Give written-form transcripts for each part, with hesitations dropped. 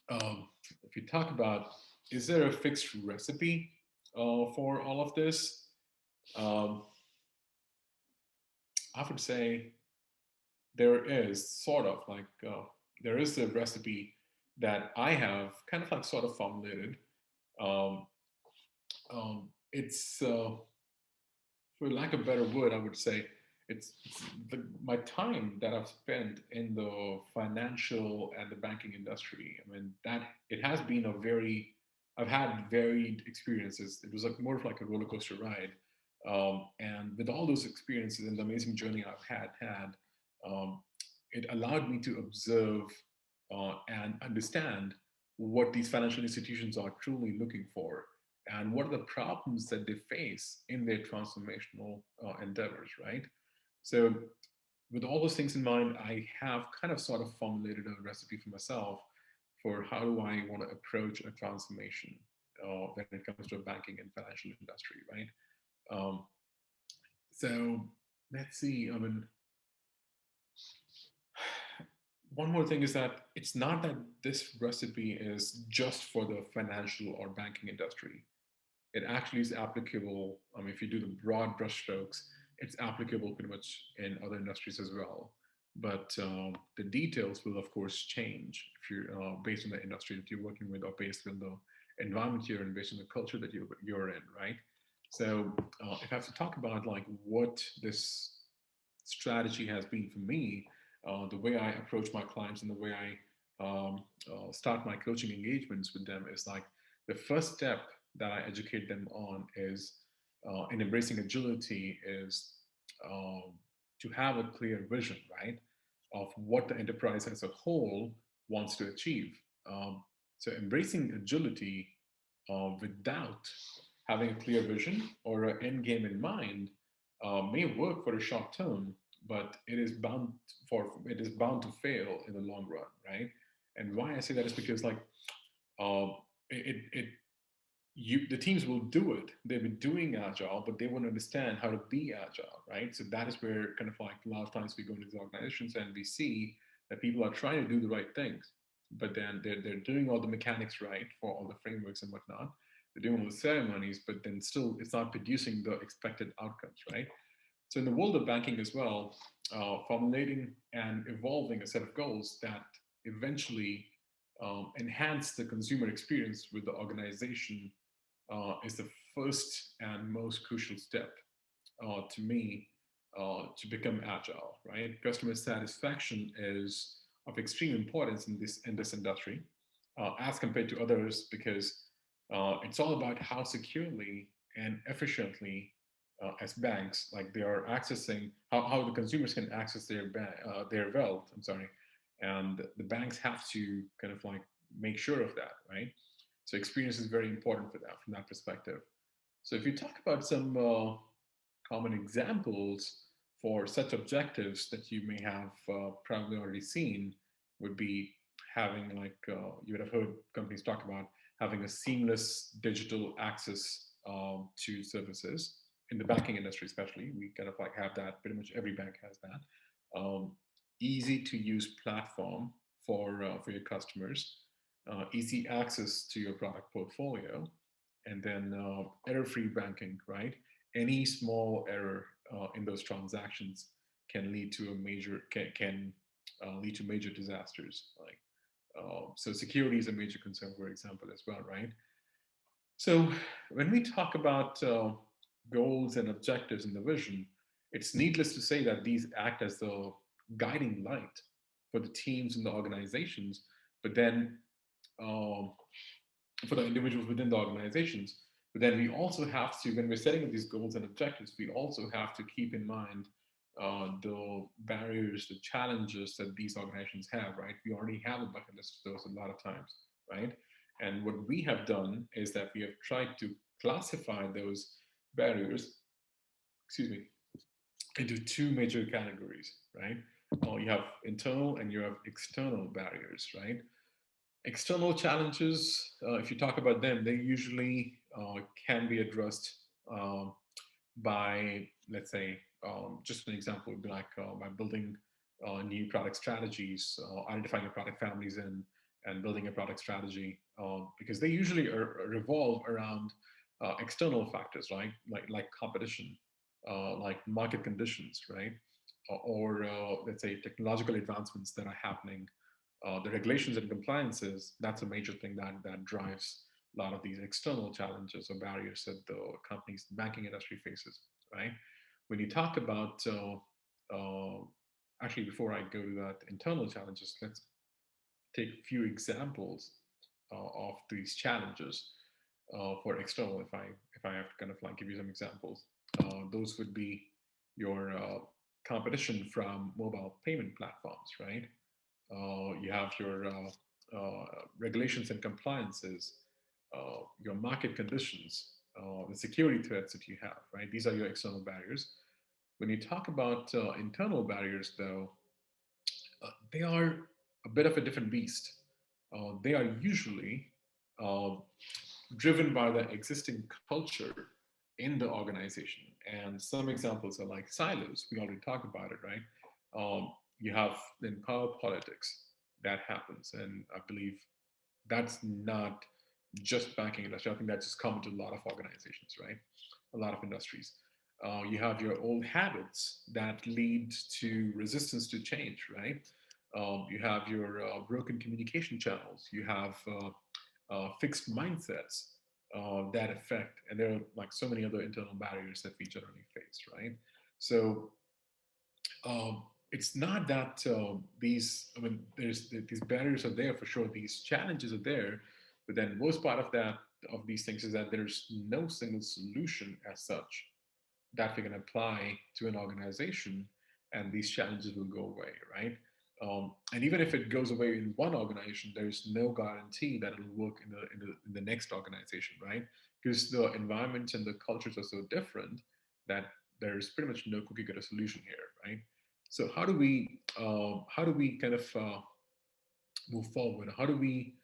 If you talk about, is there a fixed recipe for all of this? Um, I would say there is sort of like there is a recipe that I have kind of like sort of formulated. Um, it's for lack of better word, I would say it's my time that I've spent in the financial and the banking industry. I mean, that it has been a very, I've had varied experiences. It was like more of like a roller coaster ride. And with all those experiences and the amazing journey I've had, um, it allowed me to observe and understand what these financial institutions are truly looking for and what are the problems that they face in their transformational endeavors, right? So, with all those things in mind, I have kind of sort of formulated a recipe for myself for how do I want to approach a transformation when it comes to a banking and financial industry, right? Um, so, let's see. I mean, one more thing is that it's not that this recipe is just for the financial or banking industry. It actually is applicable. If you do the broad brushstrokes, it's applicable pretty much in other industries as well. But the details will, of course, change if you're based on the industry that you're working with, or based on the environment you're in, based on the culture that you're in, right? So, if I have to talk about like what this strategy has been for me, the way I approach my clients and the way I start my coaching engagements with them is like the first step that I educate them on is in embracing agility is to have a clear vision, right, of what the enterprise as a whole wants to achieve. So embracing agility without having a clear vision or an end game in mind may work for a short term, but it is bound to fail in the long run, right? And why I say that is because like uh, it you the teams will do it. They've been doing agile, but they won't understand how to be agile, right? So that is where kind of like a lot of times we go into these organizations and we see that people are trying to do the right things, but then they're doing all the mechanics right for all the frameworks and whatnot. They're doing all the ceremonies, but then still it's not producing the expected outcomes, right? So in the world of banking as well, formulating and evolving a set of goals that eventually enhance the consumer experience with the organization is the first and most crucial step to me to become agile. Right, customer satisfaction is of extreme importance in this industry as compared to others because it's all about how securely and efficiently as banks like they are accessing how the consumers can access their wealth. I'm sorry, and the banks have to kind of like make sure of that, right? So experience is very important for that from that perspective. So if you talk about some common examples for such objectives that you may have probably already seen would be having like you would have heard companies talk about having a seamless digital access to services in the banking industry, especially. We kind of like have that. Pretty much every bank has that. Easy to use platform for your customers, easy access to your product portfolio, and then error-free banking, right? Any small error in those transactions can lead to a major can lead to major disasters. Like so, security is a major concern, for example, as well, right? So when we talk about goals and objectives in the vision, it's needless to say that these act as the guiding light for the teams and the organizations, but then um, for the individuals within the organizations. But then we also have to, when we're setting up these goals and objectives, we also have to keep in mind the barriers, the challenges that these organizations have, right? We already have a bucket list of those a lot of times, right? And what we have done is that we have tried to classify those barriers, excuse me, into two major categories, right? You have internal and you have external barriers, right? External challenges, if you talk about them, they usually can be addressed um, by, let's say, just an example would be like by building new product strategies, identifying the product families and building a product strategy, because they usually revolve around external factors, right? Like competition, like market conditions, right? Or let's say technological advancements that are happening, the regulations and compliances. That's a major thing that drives a lot of these external challenges or barriers that the companies, the banking industry faces, right? When you talk about actually, before I go to that internal challenges, let's take a few examples of these challenges for external. If I have to kind of like give you some examples, those would be your competition from mobile payment platforms, right? You have your regulations and compliances, your market conditions, the security threats that you have, right? These are your external barriers. When you talk about internal barriers, though, they are a bit of a different beast. They are usually uh, driven by the existing culture in the organization. And some examples are like silos. We already talked about it, right? You have in power politics that happens, and I believe that's not just banking industry. I think that's just common to a lot of organizations, right? A lot of industries. You have your old habits that lead to resistance to change, right? You have your broken communication channels. You have fixed mindsets that affect, and there are like so many other internal barriers that we generally face, right? So it's not that these, I mean, these barriers are there for sure. These challenges are there, but then most part of that of these things is that there's no single solution as such that we can apply to an organization, and these challenges will go away, right? And even if it goes away in one organization, there's no guarantee that it'll work in the next organization, right? Because the environments and the cultures are so different that there's pretty much no cookie cutter solution here, right? So how do we kind of move forward? How do we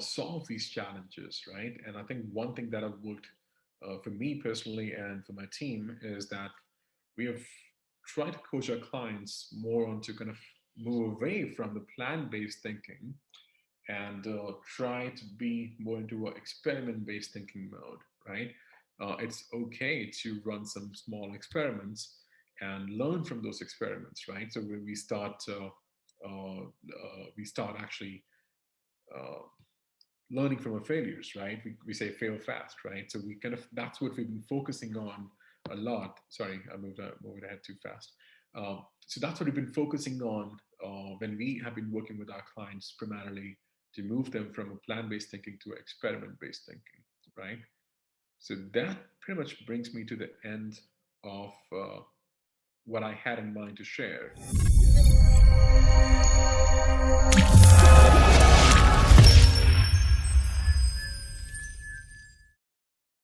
solve these challenges, right? And I think one thing that have worked for me personally and for my team is that we have tried to coach our clients more on to kind of move away from the plan-based thinking and try to be more into an experiment-based thinking mode, right? It's okay to run some small experiments and learn from those experiments, right? So when we start actually uh, learning from our failures, right? We say fail fast, right? So we kind of, that's what we've been focusing on a lot. Sorry, I moved ahead too fast. So that's what we've been focusing on when we have been working with our clients primarily to move them from a plan-based thinking to experiment-based thinking, right? So that pretty much brings me to the end of what I had in mind to share.